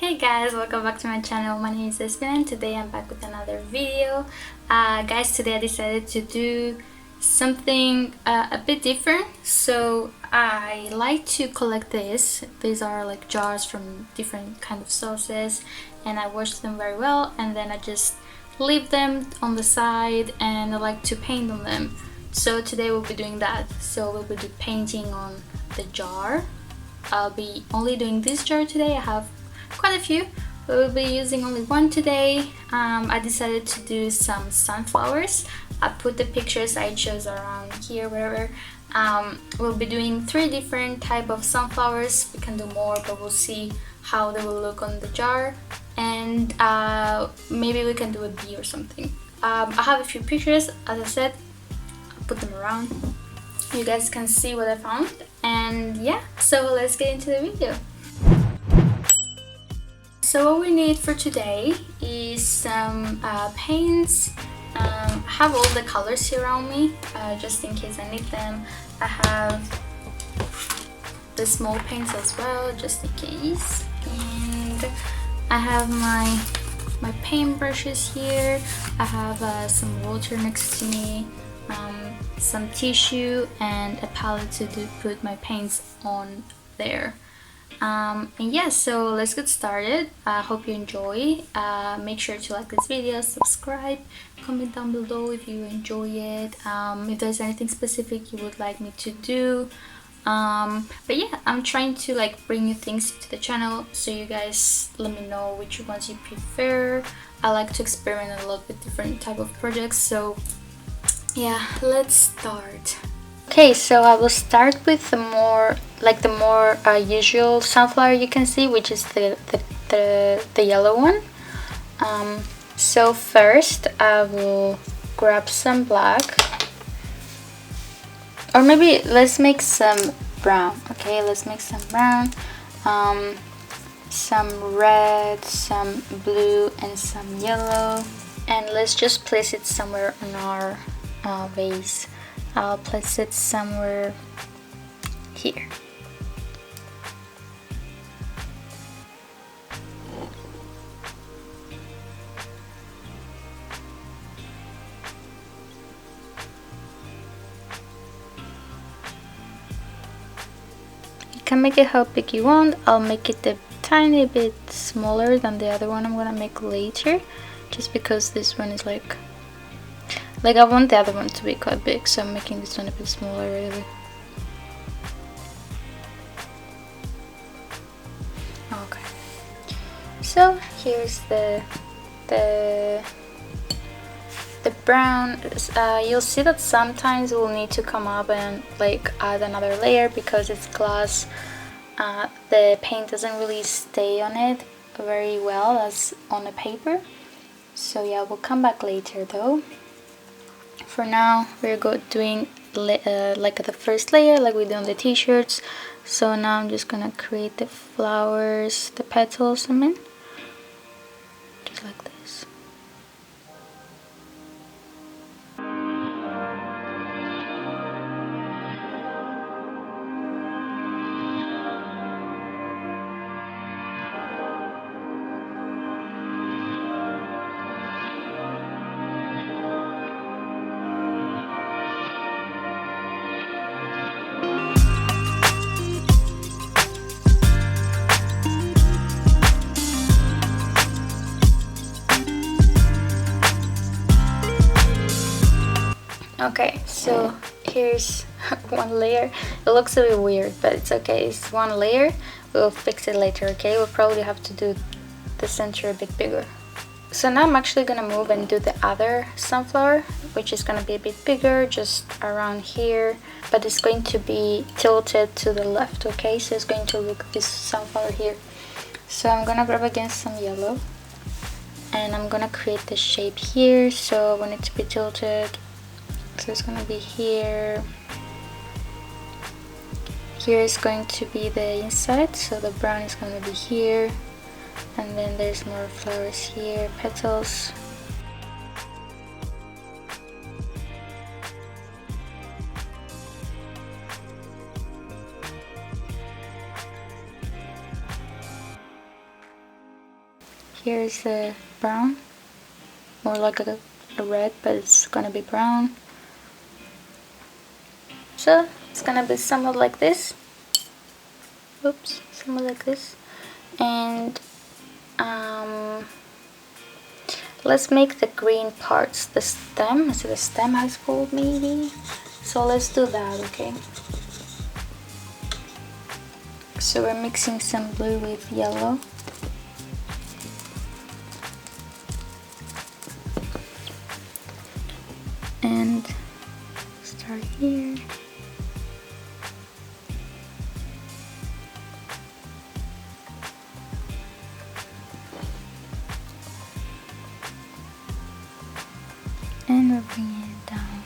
Hey guys, welcome back to my channel. My name is Espen and today I'm back with another video. Guys, today I decided to do something a bit different. So I like to collect this. These are like jars from different kind of sauces and I wash them very well and then I just leave them on the side and I like to paint on them. So today we'll be doing that. So we'll be painting on the jar. I'll be only doing this jar today. I have quite a few, but we'll be using only one today. I decided to do some sunflowers. I put the pictures I chose around here, wherever. We'll be doing 3 different type of sunflowers. We can do more, but we'll see how they will look on the jar, and maybe we can do a bee or something. I have a few pictures, as I said. I'll put them around. You guys can see what I found, and yeah, so let's get into the video. So what we need for today is some paints. I have all the colors here around me, just in case I need them. I have the small paints as well, just in case. And I have my paint brushes here. I have some water next to me, some tissue, and a palette to put my paints on there. And yeah, so let's get started. I hope you enjoy. Make sure to like this video, subscribe, comment down below if you enjoy it, if there's anything specific you would like me to do. But yeah, I'm trying to like bring new things to the channel, so you guys let me know which ones you prefer. I like to experiment a lot with different type of projects, so yeah, let's start. Okay, so I will start with the more usual sunflower you can see, which is the yellow one. So first I will grab some black, or maybe let's make some brown. Okay, let's make some brown, some red, some blue, and some yellow, and let's just place it somewhere on our vase. I'll place it somewhere here. You can make it how big you want. I'll make it a tiny bit smaller than the other one I'm gonna make later, just because this one is like I want the other one to be quite big, so I'm making this one a bit smaller really. Okay, so here's the brown. You'll see that sometimes we'll need to come up and like add another layer because it's glass. The paint doesn't really stay on it very well as on a paper, so yeah, we'll come back later though. For now, we're doing like the first layer, like we do on the t-shirts. So now I'm just gonna create the flowers, the petals, I mean, just like this. Okay, so here's one layer. It looks a bit weird, but it's okay. It's one layer. We'll fix it later, okay? We'll probably have to do the center a bit bigger. So now I'm actually gonna move and do the other sunflower, which is gonna be a bit bigger, just around here, but it's going to be tilted to the left, okay? So it's going to look this sunflower here. So I'm gonna grab again some yellow, and I'm gonna create the shape here, so I want it to be tilted. So it's gonna be here. Here is going to be the inside, so the brown is gonna be here, and then there's more flowers here, petals. here's a brown, more like a red, but it's gonna be brown. So it's gonna be somewhat like this. Oops, somewhat like this. And let's make the green parts the stem. Is it a stem I called maybe? So let's do that, okay? So we're mixing some blue with yellow. And start here. And we're bringing it down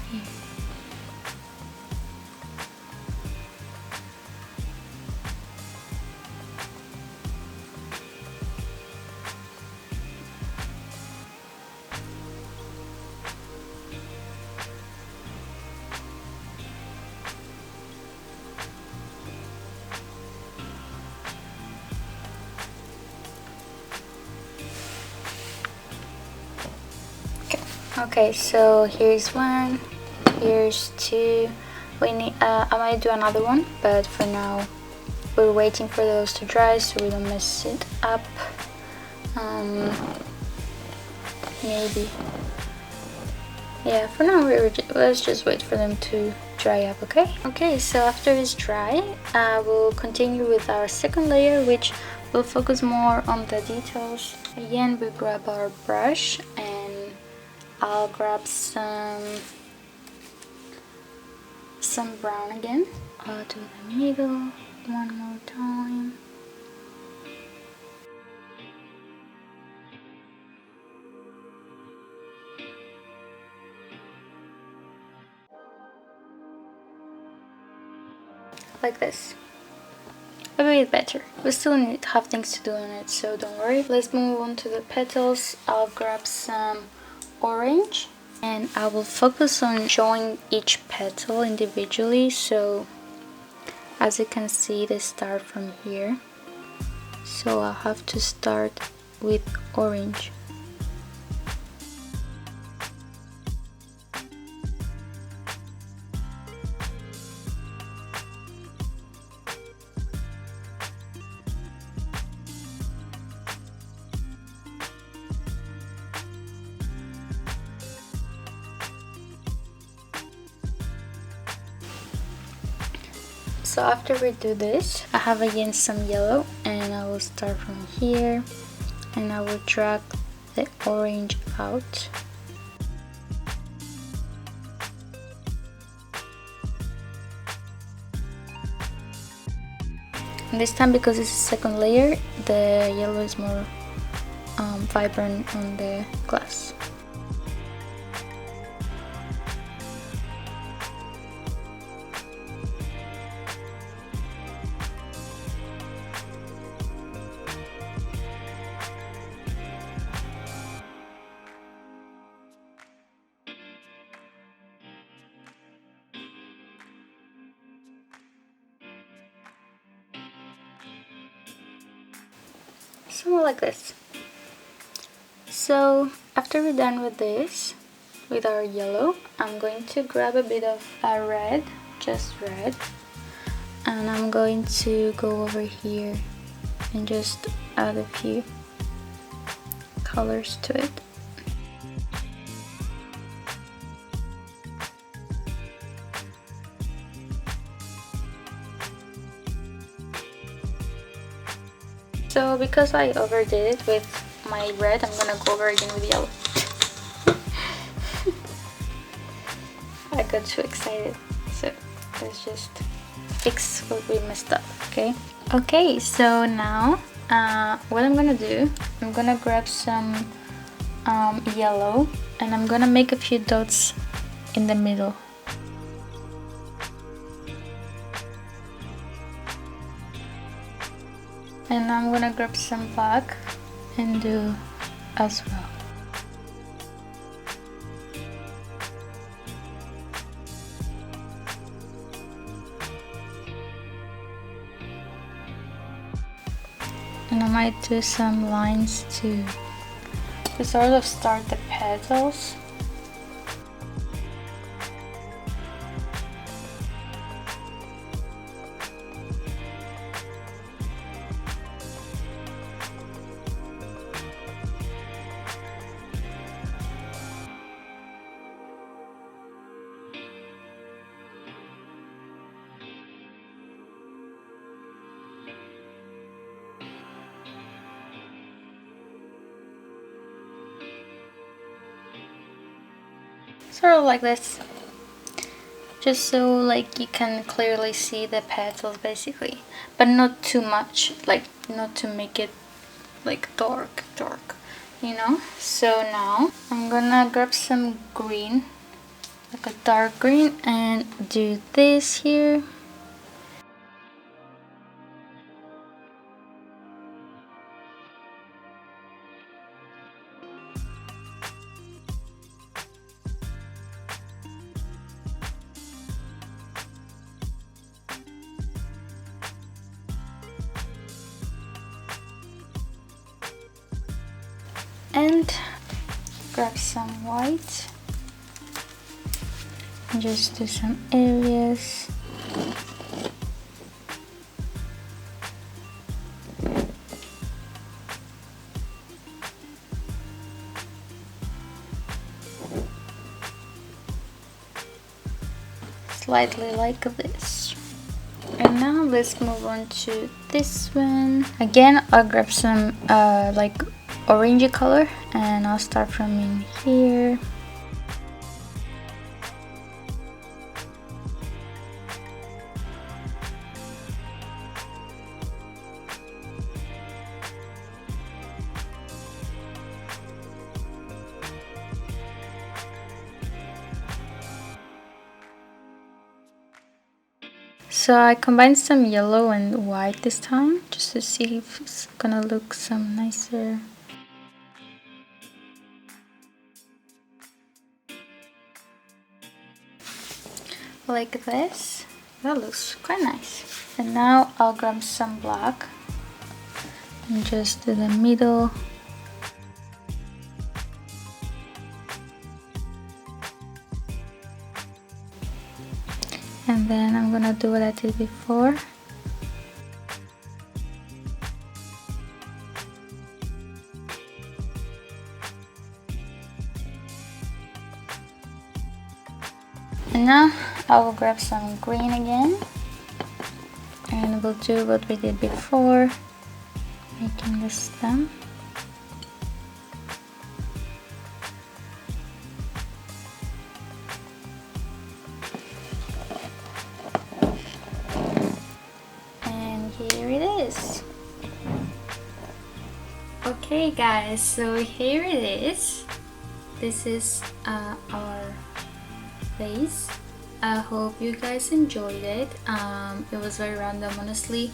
here. Okay, so here's one, here's two. We need. I might do another one, but for now, we're waiting for those to dry so we don't mess it up. Maybe. Yeah, for now, let's just wait for them to dry up, okay? Okay, so after it's dry, we'll continue with our second layer, which will focus more on the details. Again, we grab our brush and I'll grab some brown again. I'll do the middle one more time. Like this. A bit better. We still have things to do on it, so don't worry. Let's move on to the petals. I'll grab some orange and I will focus on showing each petal individually. So as you can see, they start from here, so I'll have to start with orange. So after we do this, I have again some yellow and I will start from here and I will drag the orange out. And this time, because it's a second layer, the yellow is more vibrant on the glass. Somewhat like this. So after we're done with this, with our yellow, I'm going to grab a bit of red, just red, and I'm going to go over here and just add a few colors to it. So because I overdid it with my red, I'm gonna go over again with yellow. I got too excited, so let's just fix what we messed up, okay? Okay, so now what I'm gonna do, I'm gonna grab some yellow and I'm gonna make a few dots in the middle. And I'm gonna grab some black and do as well. and I might do some lines to sort of start the petals. Sort of like this, just so like you can clearly see the petals basically, but not too much, like not to make it like dark, you know. So now I'm gonna grab some green, like a dark green, and do this here. And grab some white and just do some areas. Slightly like this. And now let's move on to this one. Again, I'll grab some like orangey color, and I'll start from in here. So I combined some yellow and white this time, just to see if it's gonna look some nicer. Like this. That looks quite nice. And now I'll grab some black and just do the middle. And then I'm gonna do what I did before. And now I will grab some green again, and we'll do what we did before, making the stem. And here it is. Okay guys, so here it is. This is our vase. I hope you guys enjoyed it. It was very random, honestly.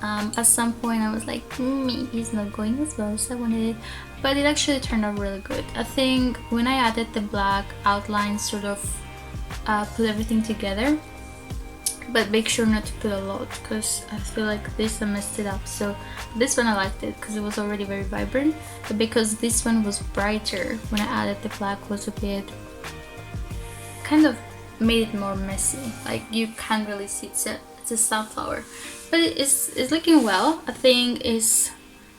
At some point I was like, maybe it's not going as well as I wanted it, but it actually turned out really good. I think when I added the black outline, sort of put everything together, but make sure not to put a lot, because I feel like this I messed it up. So this one I liked it because it was already very vibrant, but because this one was brighter, when I added the black was a bit kind of made it more messy. Like you can't really see it's a sunflower, but it's looking well. I think it's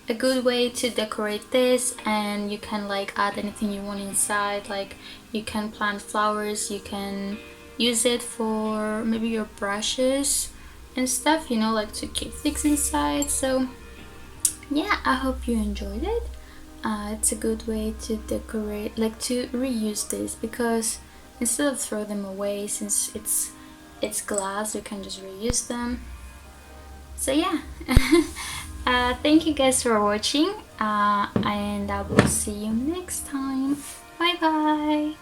a good way to decorate this, and you can like add anything you want inside. Like you can plant flowers, you can use it for maybe your brushes and stuff, you know, like to keep things inside. So yeah, I hope you enjoyed it. It's a good way to decorate, like to reuse this, because instead of throw them away, since it's glass, you can just reuse them. So yeah. Thank you guys for watching, and I will see you next time. Bye bye.